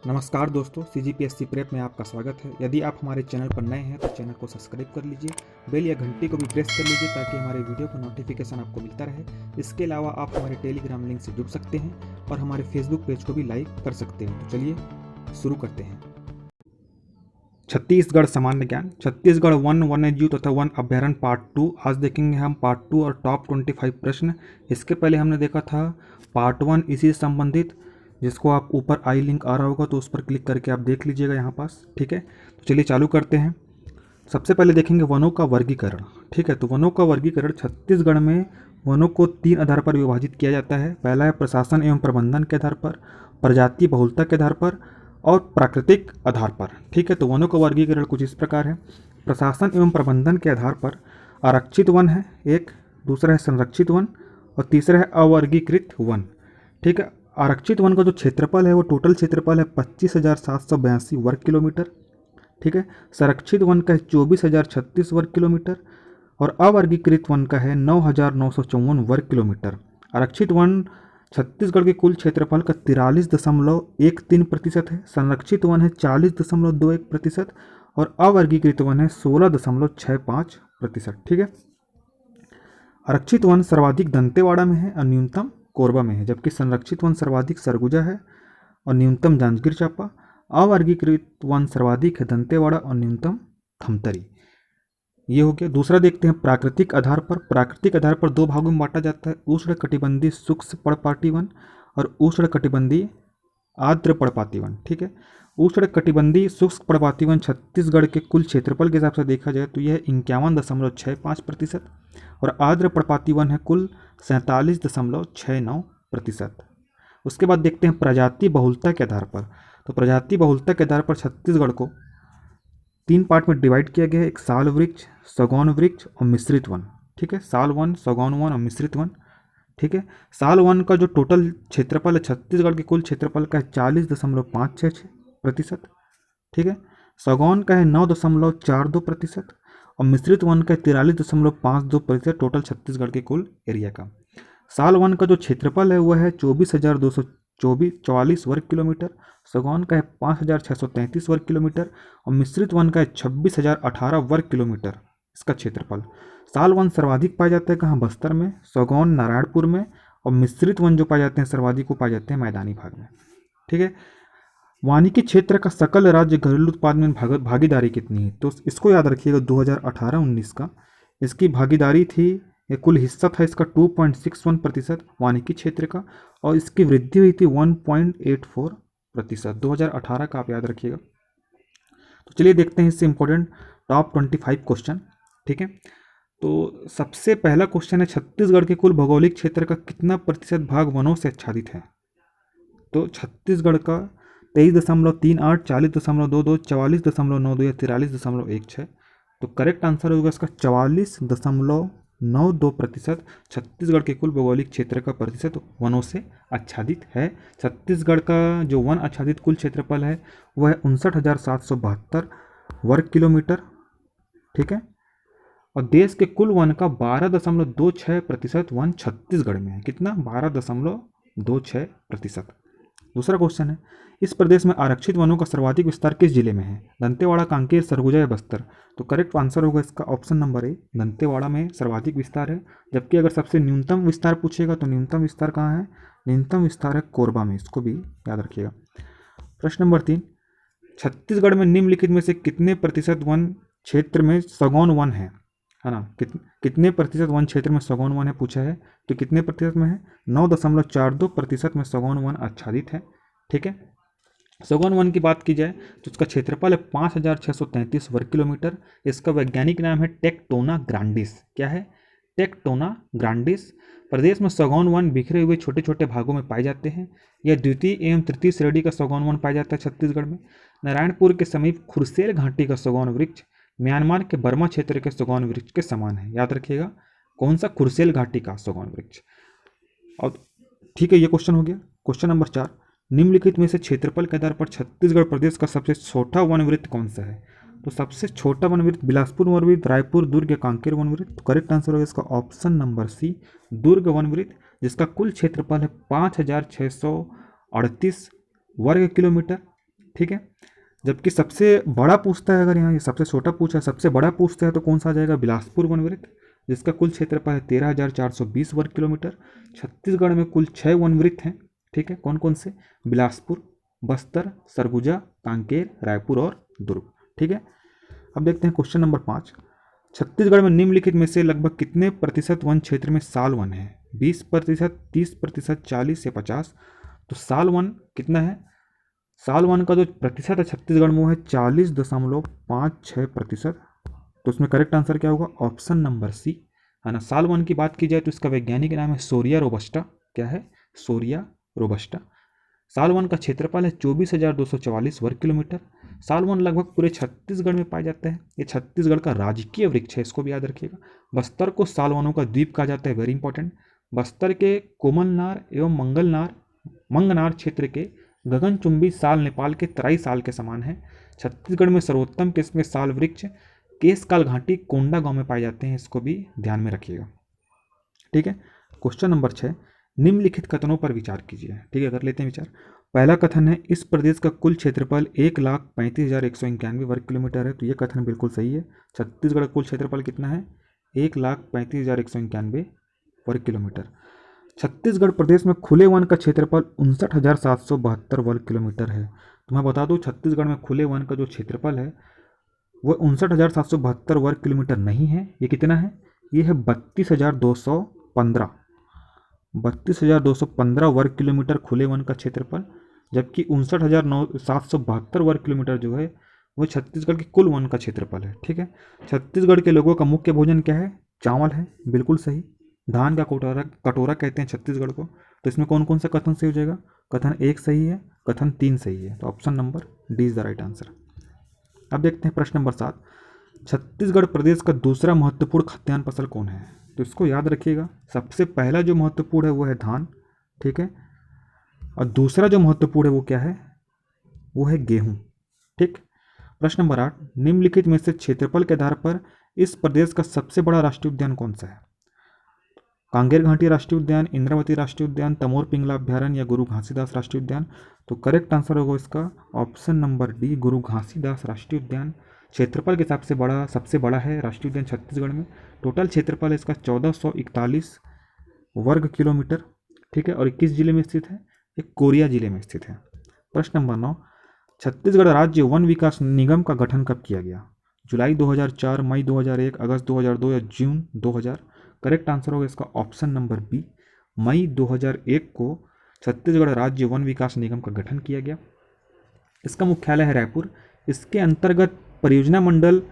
नमस्कार दोस्तों, CGPSC prep में आपका स्वागत है। यदि आप हमारे चैनल पर नए हैं तो चैनल को सब्सक्राइब कर लीजिए, बेल या घंटी को भी प्रेस कर लीजिए ताकि हमारे वीडियो का नोटिफिकेशन आपको मिलता रहे। इसके अलावा आप हमारे टेलीग्राम लिंक से जुड़ सकते हैं और हमारे फेसबुक पेज को भी लाइक कर सकते हैं। तो चलिए शुरू करते हैं। छत्तीसगढ़ सामान्य ज्ञान, छत्तीसगढ़ वन वन्यजीव तथा वन अभ्यारण्य पार्ट 2। आज देखेंगे हम पार्ट 2 और टॉप 25 प्रश्न। इसके पहले हमने देखा था पार्ट 1 इसी से संबंधित, जिसको आप ऊपर आई लिंक आ रहा होगा तो उस पर क्लिक करके आप देख लीजिएगा यहाँ पास। ठीक है, तो चलिए चालू करते हैं। सबसे पहले देखेंगे वनों का वर्गीकरण। ठीक है, तो वनों का वर्गीकरण छत्तीसगढ़ में वनों को 3 आधार पर विभाजित किया जाता है। पहला है प्रशासन एवं प्रबंधन के आधार पर, प्रजाति बहुलता के आधार पर और प्राकृतिक आधार पर। ठीक है, तो वनों का वर्गीकरण कुछ इस प्रकार है। प्रशासन एवं प्रबंधन के आधार पर आरक्षित वन है एक, दूसरा है संरक्षित वन और तीसरा है अवर्गीकृत वन। ठीक है, आरक्षित वन का जो क्षेत्रफल है वो टोटल क्षेत्रफल है 25,782 वर्ग किलोमीटर। ठीक है, संरक्षित वन का है 24,036 वर्ग किलोमीटर और अवर्गीकृत वन का है 9,954 वर्ग किलोमीटर। आरक्षित वन छत्तीसगढ़ के कुल क्षेत्रफल का 43.13% है, संरक्षित वन है 40.21% और अवर्गीकृत वन है 16.65%। ठीक है, आरक्षित वन सर्वाधिक दंतेवाड़ा में है और न्यूनतम कोरबा में है, जबकि संरक्षित वन सर्वाधिक सरगुजा है और न्यूनतम जांजगीर चांपा। अवर्गीकृत वन सर्वाधिक है दंतेवाड़ा और न्यूनतम धमतरी। ये हो गया। दूसरा देखते हैं प्राकृतिक आधार पर। प्राकृतिक आधार पर 2 भागों में बांटा जाता है, उष्ण कटिबंधीय शुष्क पर्णपाती वन और उष्ण कटिबंधीय आर्द्र पर्णपाती वन। ठीक है, उष्ण कटिबंधीय शुष्क पर्णपाती वन छत्तीसगढ़ के कुल क्षेत्रफल के हिसाब से देखा जाए तो यह 51.65% और आर्द्र पर्णपाती वन है कुल 47.69%। उसके बाद देखते हैं प्रजाति बहुलता के आधार पर। तो प्रजाति बहुलता के आधार पर छत्तीसगढ़ को 3 पार्ट में डिवाइड किया गया है, एक साल वृक्ष, सगौन वृक्ष और मिश्रित वन। ठीक है, साल वन, सगौन वन और मिश्रित वन। ठीक है, साल वन का जो टोटल क्षेत्रफल है छत्तीसगढ़ के कुल क्षेत्रफल का है 40.56%। ठीक है, सगौन का है 9.42% और मिश्रित वन का है 43.52% टोटल छत्तीसगढ़ के कुल एरिया का। साल वन का जो क्षेत्रफल है वह है 24,244 वर्ग किलोमीटर, सगौन का है 5,633 वर्ग किलोमीटर और मिश्रित वन का है 26,018 वर्ग किलोमीटर इसका क्षेत्रफल। साल वन सर्वाधिक पाए जाते हैं कहाँ? बस्तर में, सगौन नारायणपुर में और मिश्रित वन जो पाए जाते हैं सर्वाधिक वो पाए जाते हैं मैदानी भाग में। ठीक है, वानिकी क्षेत्र का सकल राज्य घरेलू उत्पाद में भागीदारी कितनी है? तो इसको याद रखिएगा, 2018-19 का इसकी भागीदारी थी, ये कुल हिस्सा था इसका 2.61% वानिकी क्षेत्र का और इसकी वृद्धि हुई थी 1.84%। 2018 का आप याद रखिएगा। तो चलिए देखते हैं इससे इंपॉर्टेंट टॉप 25 क्वेश्चन। ठीक है, तो सबसे पहला क्वेश्चन है छत्तीसगढ़ के कुल भौगोलिक क्षेत्र का कितना प्रतिशत भाग वनों से आच्छादित है? तो छत्तीसगढ़ का 23.38, 40.22, 44.92 या 43.16। तो करेक्ट आंसर होगा इसका 44.92% छत्तीसगढ़ के कुल भौगोलिक क्षेत्र का प्रतिशत वनों से आच्छादित है। छत्तीसगढ़ का जो वन आच्छादित कुल क्षेत्रफल है वह है 59,772 वर्ग किलोमीटर। ठीक है, और देश के कुल वन का 12.26% वन छत्तीसगढ़ में है। कितना? 12.26%। दूसरा क्वेश्चन है, इस प्रदेश में आरक्षित वनों का सर्वाधिक विस्तार किस जिले में है? दंतेवाड़ा, कांकेर, सरगुजा या बस्तर? तो करेक्ट आंसर होगा इसका ऑप्शन नंबर ए, दंतेवाड़ा में सर्वाधिक विस्तार है। जबकि अगर सबसे न्यूनतम विस्तार पूछेगा तो न्यूनतम विस्तार कहाँ है? न्यूनतम विस्तार है कोरबा में, इसको भी याद रखिएगा। प्रश्न नंबर 3, छत्तीसगढ़ में निम्नलिखित में से कितने प्रतिशत वन क्षेत्र में सगौन वन है ना? कितने प्रतिशत वन क्षेत्र में सगौन वन है पूछा है, तो कितने प्रतिशत में है? 9.42% में सगौन वन आच्छादित है। ठीक है, सगौन वन की बात की जाए तो उसका क्षेत्रफल है 5,633 वर्ग किलोमीटर। इसका वैज्ञानिक नाम है टेक्टोना ग्रांडिस। क्या है? Tectona grandis. प्रदेश में सगौन वन बिखरे हुए छोटे छोटे भागों में पाए जाते हैं। यह द्वितीय एवं तृतीय श्रेणी का सगौन वन पाया जाता है छत्तीसगढ़ में। नारायणपुर के समीप खुरसेल घाटी का सगौन वृक्ष म्यांमार के बर्मा क्षेत्र के सगौन वृक्ष के समान है। याद रखिएगा, कौन सा? खुरसेल घाटी का सगौन वृक्ष। और ठीक है, ये क्वेश्चन हो गया। क्वेश्चन नंबर 4, निम्नलिखित में से क्षेत्रफल के आधार पर छत्तीसगढ़ प्रदेश का सबसे छोटा वन वृत्त कौन सा है? तो सबसे छोटा वन वृत्त बिलासपुर वन वृत्त, रायपुर, दुर्ग या कांकेर वन वृत्त? तो करेक्ट आंसर होगा इसका ऑप्शन नंबर सी, दुर्ग वन वृत्त, जिसका कुल क्षेत्रफल है 5,638 वर्ग किलोमीटर। ठीक है। जबकि सबसे बड़ा पूछता है, अगर यहाँ ये सबसे छोटा पूछा है, सबसे बड़ा पूछता है तो कौन सा आ जाएगा, बिलासपुर वन वृत्त, जिसका कुल क्षेत्रफल है 13,420 वर्ग किलोमीटर। छत्तीसगढ़ में कुल 6 वन वृत्त हैं, ठीक है। कौन कौन से, बिलासपुर, बस्तर, सरगुजा, कांकेर, रायपुर और दुर्ग, ठीक है। अब देखते हैं क्वेश्चन नंबर 5। छत्तीसगढ़ में निम्नलिखित में से लगभग कितने प्रतिशत वन क्षेत्र में साल वन है, 20%, 30%, 40 या 50। तो साल वन कितना है, साल वन का जो प्रतिशत है छत्तीसगढ़ में वो है 40.56%। तो उसमें करेक्ट आंसर क्या होगा, ऑप्शन नंबर सी, है ना। साल वन की बात की जाए तो इसका वैज्ञानिक नाम है सोरिया रोबस्टा। क्या है, सोरिया रोबस्टा। साल वन का क्षेत्रफल है 24,244 वर्ग किलोमीटर। साल वन लगभग पूरे छत्तीसगढ़ में पाया जाता है। ये छत्तीसगढ़ का राजकीय वृक्ष है, इसको भी याद रखिएगा। बस्तर को साल वनों का द्वीप कहा जाता है, वेरी इंपॉर्टेंट। बस्तर के कोमलनार एवं मंगनार क्षेत्र के गगनचुंबी साल नेपाल के तराई साल के समान है। छत्तीसगढ़ में सर्वोत्तम किस्म के साल वृक्ष केशकाल घाटी कोंडा गांव में पाए जाते हैं, इसको भी ध्यान में रखिएगा, ठीक है। क्वेश्चन नंबर 6, निम्नलिखित कथनों पर विचार कीजिए, ठीक है। कर लेते हैं विचार। पहला कथन है, इस प्रदेश का कुल क्षेत्रफल 1,35,191 वर्ग किलोमीटर है। तो ये कथन बिल्कुल सही है। छत्तीसगढ़ का कुल क्षेत्रफल कितना है, 1,35,191 वर्ग किलोमीटर। छत्तीसगढ़ प्रदेश में खुले वन का क्षेत्रफल 59,772 वर्ग किलोमीटर है। तो मैं बता दूं, छत्तीसगढ़ में खुले वन का जो क्षेत्रफल है वो 59,772 वर्ग किलोमीटर नहीं है। ये कितना है, ये है 32,215 वर्ग किलोमीटर खुले वन का क्षेत्रफल। जबकि 59,772 वर्ग किलोमीटर जो है वो छत्तीसगढ़ के कुल वन का क्षेत्रफल है, ठीक है। छत्तीसगढ़ के लोगों का मुख्य भोजन क्या है, चावल है, बिल्कुल सही। धान का कटोरा कहते हैं छत्तीसगढ़ को। तो इसमें कौन कौन सा कथन सही हो जाएगा, कथन 1 सही है, कथन 3 सही है। तो option number D is the right answer. अब देखते हैं प्रश्न नंबर 7। छत्तीसगढ़ प्रदेश का दूसरा महत्वपूर्ण खाद्यान्न फसल कौन है। तो इसको याद रखिएगा, सबसे पहला जो महत्वपूर्ण है वो है धान, ठीक है। और दूसरा जो महत्वपूर्ण है वो क्या है, वो है गेहूं, ठीक। प्रश्न नंबर 8, निम्नलिखित में से क्षेत्रफल के आधार पर इस प्रदेश का सबसे बड़ा राष्ट्रीय उद्यान कौन सा है। कांगेर घाटी राष्ट्रीय उद्यान, इंद्रावती राष्ट्रीय उद्यान, तमोर पिंगला अभ्यारण्य या गुरु घासीदास राष्ट्रीय उद्यान। तो करेक्ट आंसर होगा इसका ऑप्शन नंबर डी, गुरु घासीदास राष्ट्रीय उद्यान। क्षेत्रफल के हिसाब से सबसे बड़ा है राष्ट्रीय उद्यान छत्तीसगढ़ में। टोटल क्षेत्रफल है इसका 1441 वर्ग किलोमीटर, ठीक है। और 21 जिले में स्थित है, एक कोरिया जिले में स्थित है। प्रश्न नंबर 9, छत्तीसगढ़ राज्य वन विकास निगम का गठन कब किया गया। जुलाई 2004, मई 2001, अगस्त 2002 या जून 2000। करेक्ट आंसर होगा इसका ऑप्शन नंबर बी, मई 2001 को छत्तीसगढ़ राज्य वन विकास निगम का गठन किया गया। इसका मुख्यालय है रायपुर। इसके अंतर्गत परियोजना मंडल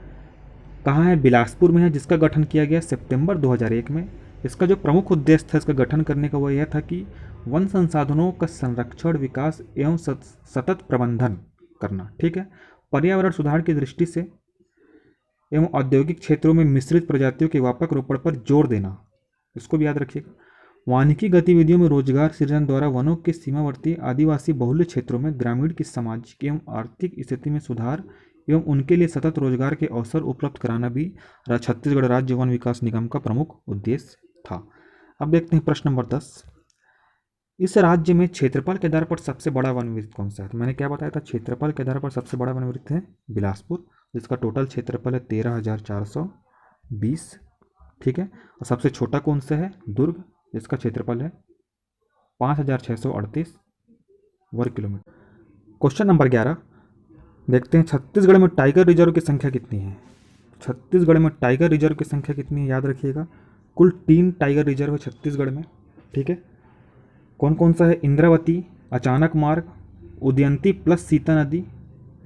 कहाँ है, बिलासपुर में है, जिसका गठन किया गया सितंबर 2001 में। इसका जो प्रमुख उद्देश्य था इसका गठन करने का वो यह था कि वन संसाधनों का संरक्षण, विकास एवं सतत प्रबंधन करना, ठीक है। पर्यावरण सुधार की दृष्टि से एवं औद्योगिक क्षेत्रों में मिश्रित प्रजातियों के व्यापक रोपण पर जोर देना, इसको भी याद रखिएगा। वानिकी गतिविधियों में रोजगार सृजन द्वारा वनों के सीमावर्ती आदिवासी बहुल्य क्षेत्रों में ग्रामीण की सामाजिक एवं आर्थिक स्थिति में सुधार एवं उनके लिए सतत रोजगार के अवसर उपलब्ध कराना भी छत्तीसगढ़ राज्य वन विकास निगम का प्रमुख उद्देश्य था। अब देखते हैं प्रश्न नंबर 10। इस राज्य में क्षेत्रफल के आधार पर सबसे बड़ा वन वृत्त कौन सा है। तो मैंने क्या बताया था, क्षेत्रफल के आधार पर सबसे बड़ा वन वृत्त है बिलासपुर, जिसका टोटल क्षेत्रफल है 13,420, ठीक है। और सबसे छोटा कौन सा है, दुर्ग, जिसका क्षेत्रफल है 5,638 वर्ग किलोमीटर। क्वेश्चन नंबर 11 देखते हैं, छत्तीसगढ़ में टाइगर रिजर्व की संख्या कितनी है। छत्तीसगढ़ में टाइगर रिजर्व की संख्या कितनी है, याद रखिएगा। कुल 3 टाइगर रिजर्व है छत्तीसगढ़ में, ठीक है। कौन कौन सा है, इंद्रावती, अचानक मार्ग, उदयंती प्लस सीता नदी,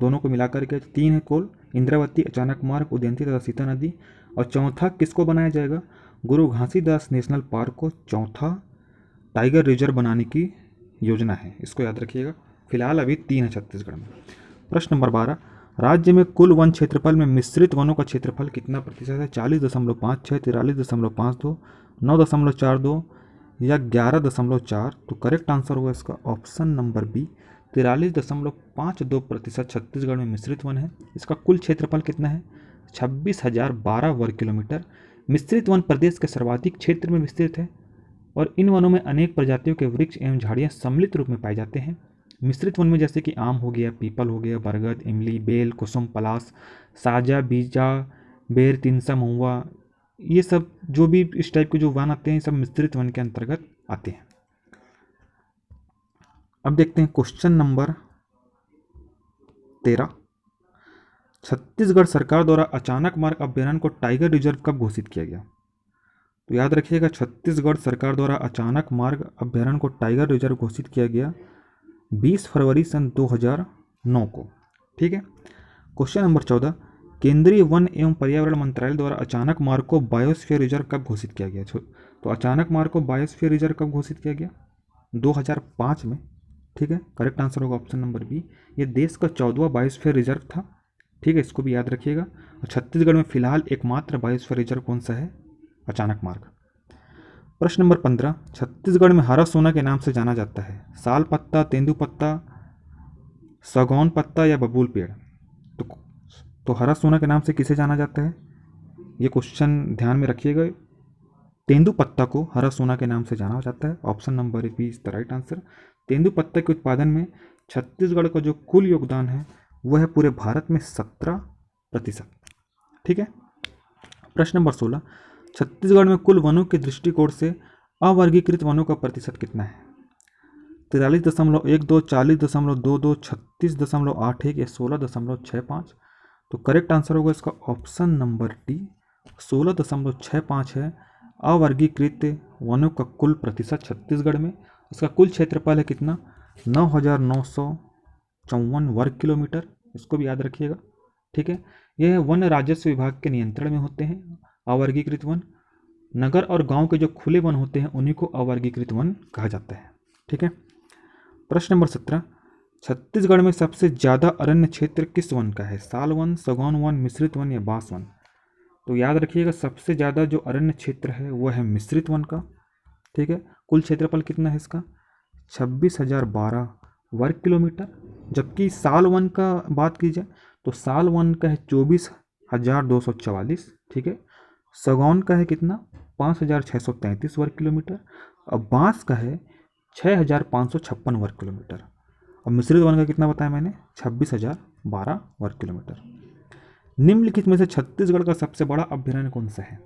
दोनों को मिलाकर के 3 है कुल, इंद्रावती, अचानक मार्ग, उदयंती तथा सीता नदी। और चौथा किसको बनाया जाएगा, गुरु घासीदास नेशनल पार्क को चौथा टाइगर रिजर्व बनाने की योजना है, इसको याद रखिएगा। फिलहाल अभी 3 है छत्तीसगढ़ में। प्रश्न नंबर 12, राज्य में कुल वन क्षेत्रफल में मिश्रित वनों का क्षेत्रफल कितना प्रतिशत है। 40.56, 43.52, 9.42 या 11.4। तो करेक्ट आंसर होगा इसका ऑप्शन नंबर बी, 43.52% छत्तीसगढ़ में मिश्रित वन है। इसका कुल क्षेत्रफल कितना है, 26,012 वर्ग किलोमीटर। मिश्रित वन प्रदेश के सर्वाधिक क्षेत्र में विस्तृत है और इन वनों में अनेक प्रजातियों के वृक्ष एवं झाड़ियाँ सम्मिलित रूप में पाए जाते हैं। मिश्रित वन में जैसे कि आम हो गया, पीपल हो गया, बरगद, इमली, बेल, कुसुम, पलास, साजा, बीजा, बेर, तिनसा, महुआ, ये सब जो भी इस टाइप के जो वन आते हैं सब मिश्रित वन के अंतर्गत आते हैं। अब देखते हैं क्वेश्चन नंबर 13। छत्तीसगढ़ सरकार द्वारा अचानक मार्ग अभ्यारण्य को टाइगर रिजर्व कब घोषित किया गया? तो याद रखिएगा, छत्तीसगढ़ सरकार द्वारा अचानक मार्ग अभ्यारण्य को टाइगर रिजर्व घोषित किया गया 20 फरवरी सन 2009 को। ठीक है। Question number 14। केंद्रीय वन एवं पर्यावरण मंत्रालय द्वारा अचानक मार्ग को बायोस्फीयर रिजर्व कब घोषित किया गया? तो अचानक मार्ग को बायोस्फीयर रिजर्व कब घोषित किया गया? 2005 में। ठीक है, करेक्ट आंसर होगा ऑप्शन नंबर बी। ये देश का 14वां बायोस्फीयर रिजर्व था। ठीक है, इसको भी याद रखिएगा। और छत्तीसगढ़ में फिलहाल एकमात्र बायोस्फीयर रिजर्व कौन सा है? अचानक मार्ग। प्रश्न नंबर 15। छत्तीसगढ़ में हरा सोना के नाम से जाना जाता है साल पत्ता, तेंदुपत्ता, सागौन पत्ता या बबूल पेड़? तो हरा सोना के नाम से किसे जाना जाता है? ये क्वेश्चन ध्यान में रखिएगा। तेंदुपत्ता को हरा सोना के नाम से जाना जाता है। Option number B is the right answer. तेंदुपत्ता के उत्पादन में छत्तीसगढ़ का जो कुल योगदान है वह है पूरे भारत में 17%। ठीक है। प्रश्न नंबर 16। छत्तीसगढ़ में कुल वनों के दृष्टिकोण से अवर्गीकृत वनों का प्रतिशत कितना है? 43.12, 40.22, 36.81 या 16.65? तो करेक्ट आंसर होगा इसका ऑप्शन नंबर डी, 16.65 है अवर्गीकृत वनों का कुल प्रतिशत छत्तीसगढ़ में। इसका कुल क्षेत्रफल है कितना? 9,954 वर्ग किलोमीटर। इसको भी याद रखिएगा। ठीक है। यह वन राजस्व विभाग के नियंत्रण में होते हैं अवर्गीकृत वन। नगर और गांव के जो खुले वन होते हैं उन्हीं को अवर्गीकृत वन कहा जाता है। ठीक है। प्रश्न नंबर 17। छत्तीसगढ़ में सबसे ज़्यादा अरण्य क्षेत्र किस वन का है? साल वन, सागौन वन, मिश्रित वन या बांस वन? तो याद रखिएगा, सबसे ज़्यादा जो अरण्य क्षेत्र है वह है मिश्रित वन का। ठीक है। कुल क्षेत्रफल कितना है इसका? 26,012 वर्ग किलोमीटर। जबकि साल वन का बात की जाए तो साल वन का है 24,244। ठीक है। सागौन का है कितना? 5,633 वर्ग किलोमीटर। और बांस का है 6,556 वर्ग किलोमीटर। और मिश्रित वन का कितना बताया मैंने? 26,012 वर्ग किलोमीटर। निम्नलिखित में से छत्तीसगढ़ का सबसे बड़ा अभ्यारण्य कौन सा है?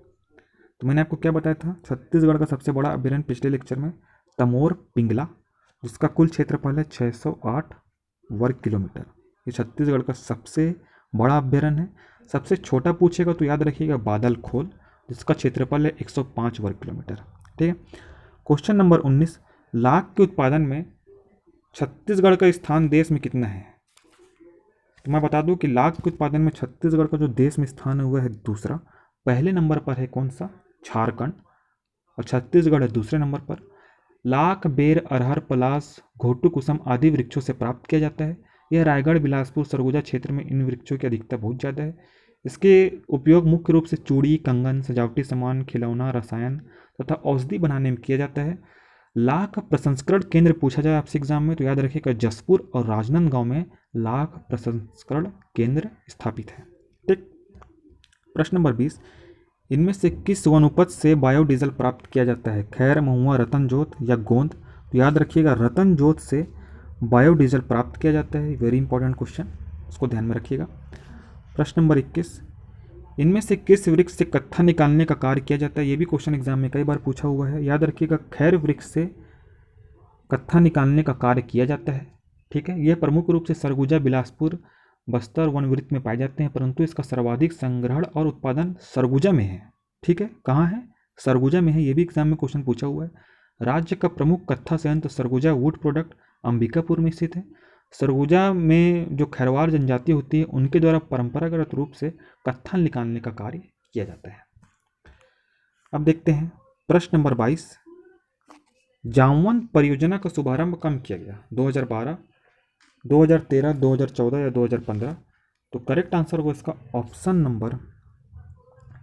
तो मैंने आपको क्या बताया था? छत्तीसगढ़ का सबसे बड़ा अभ्यारण्य पिछले लेक्चर में तमोर पिंगला, जिसका कुल क्षेत्रफल है 608 वर्ग किलोमीटर। ये छत्तीसगढ़ का सबसे बड़ा अभ्यारण्य है। सबसे छोटा पूछेगा तो याद रखिएगा बादल खोल, जिसका क्षेत्रफल है 105 वर्ग किलोमीटर। ठीक है। Question number 19। लाख के उत्पादन में छत्तीसगढ़ का स्थान देश में कितना है? तो मैं बता दूं कि लाख के उत्पादन में छत्तीसगढ़ का जो देश में स्थान है वह है दूसरा। पहले नंबर पर है कौन सा? झारखंड। और छत्तीसगढ़ है दूसरे नंबर पर। लाख बेर, अरहर, पलास, घोटू, कुसुम आदि वृक्षों से प्राप्त किया जाता है। यह रायगढ़, बिलासपुर, सरगुजा क्षेत्र में इन वृक्षों की अधिकता बहुत ज़्यादा है। इसके उपयोग मुख्य रूप से चूड़ी, कंगन, सजावटी सामान, खिलौना, रसायन तथा औषधि बनाने में किया जाता है। लाख प्रसंस्करण केंद्र पूछा जाए आपसे एग्जाम में तो याद रखिएगा जसपुर और राजनांदगांव में लाख प्रसंस्करण केंद्र स्थापित है। ठीक। प्रश्न नंबर 20। इनमें से किस वनोपज से बायोडीजल प्राप्त किया जाता है? खैर, महुआ, रतनजोत या गोंद? तो याद रखिएगा रतनजोत से बायोडीजल प्राप्त किया जाता है। वेरी इंपॉर्टेंट क्वेश्चन, उसको ध्यान में रखिएगा। प्रश्न नंबर 21। इनमें से किस वृक्ष से कत्था निकालने का कार्य किया जाता है? ये भी क्वेश्चन एग्जाम में कई बार पूछा हुआ है। याद रखिएगा खैर वृक्ष से कत्था निकालने का कार्य किया जाता है। ठीक है। यह प्रमुख रूप से सरगुजा, बिलासपुर, बस्तर वनवृत्त में पाए जाते हैं, परंतु इसका सर्वाधिक संग्रहण और उत्पादन सरगुजा में है। ठीक है। कहाँ है? सरगुजा में है। ये भी एग्जाम में क्वेश्चन पूछा हुआ है। राज्य का प्रमुख कत्था संयंत्र सरगुजा वुड प्रोडक्ट अंबिकापुर में स्थित है। सरगुजा में जो खैरवार जनजाति होती है उनके द्वारा परंपरागत रूप से कत्था निकालने का कार्य किया जाता है। अब देखते हैं प्रश्न नंबर 22। जामवंत परियोजना का शुभारंभ कब किया गया? 2012, 2013, 2014 या 2015? तो करेक्ट आंसर होगा इसका ऑप्शन नंबर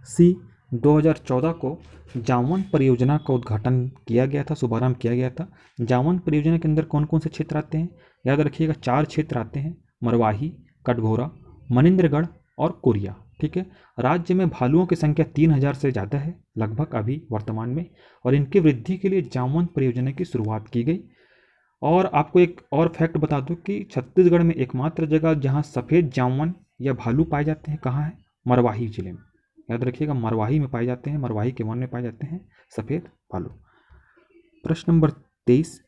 सी, 2014 को जामवंत परियोजना का उद्घाटन किया गया था, शुभारंभ किया गया था। जामवंत परियोजना के अंदर कौन कौन से क्षेत्र आते हैं? याद रखिएगा 4 क्षेत्र आते हैं, मरवाही, कटघोरा, मनिंद्रगढ़ और कोरिया। ठीक है। राज्य में भालुओं की संख्या 3000 से ज़्यादा है लगभग अभी वर्तमान में, और इनकी वृद्धि के लिए जामवंत परियोजना की शुरुआत की गई। और आपको एक और फैक्ट बता दूं कि छत्तीसगढ़ में एकमात्र जगह जहां सफ़ेद जामुन या भालू पाए जाते हैं कहाँ है? मरवाही जिले में। याद रखिएगा, मरवाही में पाए जाते हैं, मरवाही के वन में पाए जाते हैं सफ़ेद भालू। प्रश्न नंबर 23,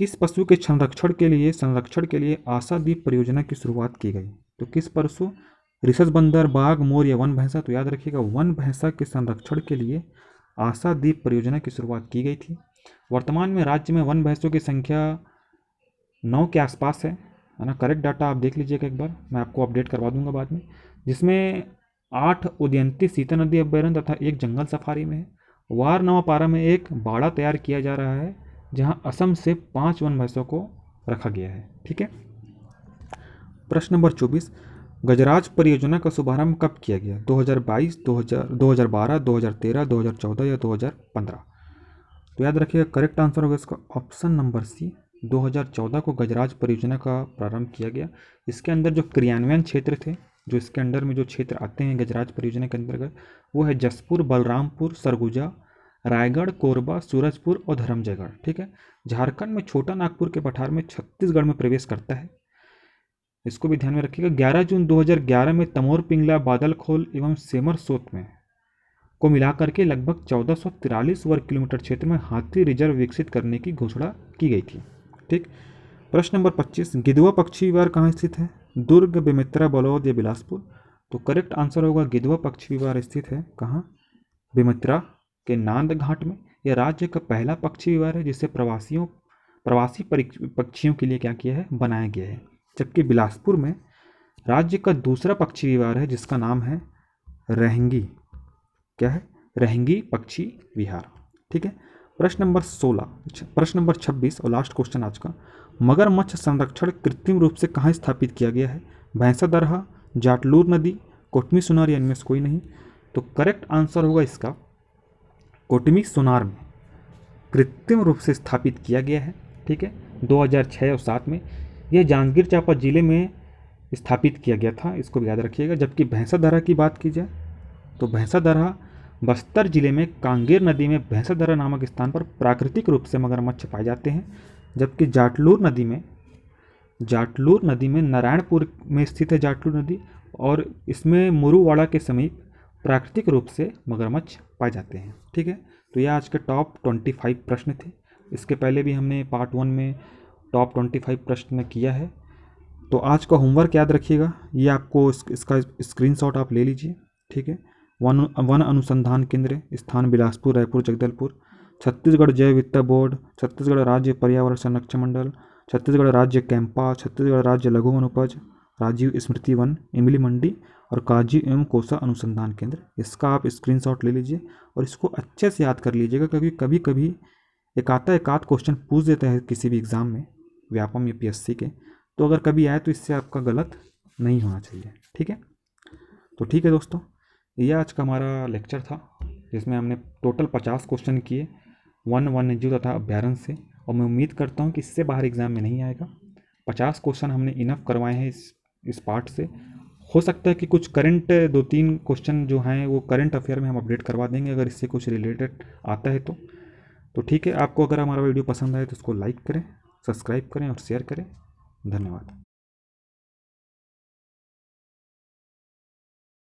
किस पशु के संरक्षण के लिए आशादीप परियोजना की शुरुआत की गई? तो किस पशु? रिसस बंदर, बाघ, मोर या वन भैंसा? तो याद रखिएगा, वन भैंसा के संरक्षण के लिए आशादीप परियोजना की शुरुआत की गई थी। वर्तमान में राज्य में वन भैंसों की संख्या 9 के आसपास है ना? करेक्ट डाटा आप देख लीजिएगा एक बार, मैं आपको अपडेट करवा दूंगा बाद में। जिसमें 8 उदयंती सीता नदी अभ्यारण्य तथा एक जंगल सफारी में है। वार नवापारा में एक बाड़ा तैयार किया जा रहा है जहां असम से 5 वन भैंसों को रखा गया है। ठीक है। प्रश्न नंबर 24, गजराज परियोजना का शुभारंभ कब किया गया? 2022, 2012, 2013, 2014 या 2015? तो याद रखिएगा, करेक्ट आंसर होगा इसका ऑप्शन नंबर सी, 2014 को गजराज परियोजना का प्रारंभ किया गया। इसके अंदर जो क्रियान्वयन क्षेत्र थे, जो इसके अंडर में जो क्षेत्र आते हैं गजराज परियोजना के अंतर्गत, वो है जसपुर, बलरामपुर, सरगुजा, रायगढ़, कोरबा, सूरजपुर और धर्मजयगढ़। ठीक है। झारखंड में छोटा नागपुर के पठार में छत्तीसगढ़ में प्रवेश करता है। इसको भी ध्यान में रखिएगा। 11 जून 2011 में तमोर, पिंगला, बादलखोल एवं सेमर सोत में को मिलाकर के लगभग 1443 वर्ग किलोमीटर क्षेत्र में हाथी रिजर्व विकसित करने की घोषणा की गई थी। ठीक। प्रश्न नंबर 25, गिधवा पक्षी विहार कहाँ स्थित है? दुर्ग, बेमेतरा, बलौद या बिलासपुर? तो करेक्ट आंसर होगा गिधवा पक्षी विहार स्थित है कहाँ? बेमेतरा के नांद घाट में। यह राज्य का पहला पक्षी विहार है जिसे प्रवासी पक्षियों के लिए क्या किया है? बनाया गया है। जबकि बिलासपुर में राज्य का दूसरा पक्षी विहार है जिसका नाम है रहंगी। क्या है? रहंगी पक्षी विहार। ठीक है। प्रश्न नंबर 26 और लास्ट क्वेश्चन आज का, मगरमच्छ संरक्षण कृत्रिम रूप से कहाँ स्थापित किया गया है? भैंसादरहा, जाटलूर नदी, कोटमी सोनार या इनमें से कोई नहीं? तो करेक्ट आंसर होगा इसका कोटमी सोनार में कृत्रिम रूप से स्थापित किया गया है। ठीक है। 2006 और 7 में यह जांजगीर चांपा जिले में स्थापित किया गया था, इसको भी याद रखिएगा। जबकि भैंसादरहा की बात की जाए तो भैंसादरहा बस्तर जिले में कांगेर नदी में भैंसादरहा नामक स्थान पर प्राकृतिक रूप से मगरमच्छ पाए जाते हैं। जबकि जाटलूर नदी में नारायणपुर में स्थित है जाटलूर नदी, और इसमें मुरुवाड़ा के समीप प्राकृतिक रूप से मगरमच्छ पाए जाते हैं। ठीक है। तो यह आज के टॉप 25 प्रश्न थे। इसके पहले भी हमने पार्ट 1 में टॉप 25 प्रश्न किया है। तो आज का होमवर्क याद रखिएगा, ये आपको इसका स्क्रीनशॉट आप ले लीजिए। ठीक है। वन अनुसंधान केंद्र, स्थान बिलासपुर, रायपुर, जगदलपुर, छत्तीसगढ़ जैव विविधता बोर्ड, छत्तीसगढ़ राज्य पर्यावरण संरक्षण मंडल, छत्तीसगढ़ राज्य कैंपा, छत्तीसगढ़ राज्य लघु वन उपज, राजीव स्मृति वन, इमली मंडी और काजी एवं कोसा अनुसंधान केंद्र। इसका आप स्क्रीनशॉट ले लीजिए और इसको अच्छे से याद कर लीजिएगा, क्योंकि कभी कभी एकाध क्वेश्चन पूछ देता है किसी भी एग्ज़ाम में, व्यापम या पीएससी के। तो अगर कभी आए तो इससे आपका गलत नहीं होना चाहिए। ठीक है। तो ठीक है दोस्तों, ये आज का हमारा लेक्चर था जिसमें हमने टोटल 50 क्वेश्चन किए वन्यजीव तथा अभ्यारण्य से, और मैं उम्मीद करता हूँ कि इससे बाहर एग्ज़ाम में नहीं आएगा। 50 क्वेश्चन हमने इनफ करवाए हैं इस पार्ट से। हो सकता है कि कुछ करंट 2-3 क्वेश्चन जो हैं वो करंट अफेयर में हम अपडेट करवा देंगे अगर इससे कुछ रिलेटेड आता है तो ठीक है। आपको अगर हमारा वीडियो पसंद आए तो इसको लाइक करें, सब्सक्राइब करें और शेयर करें। धन्यवाद।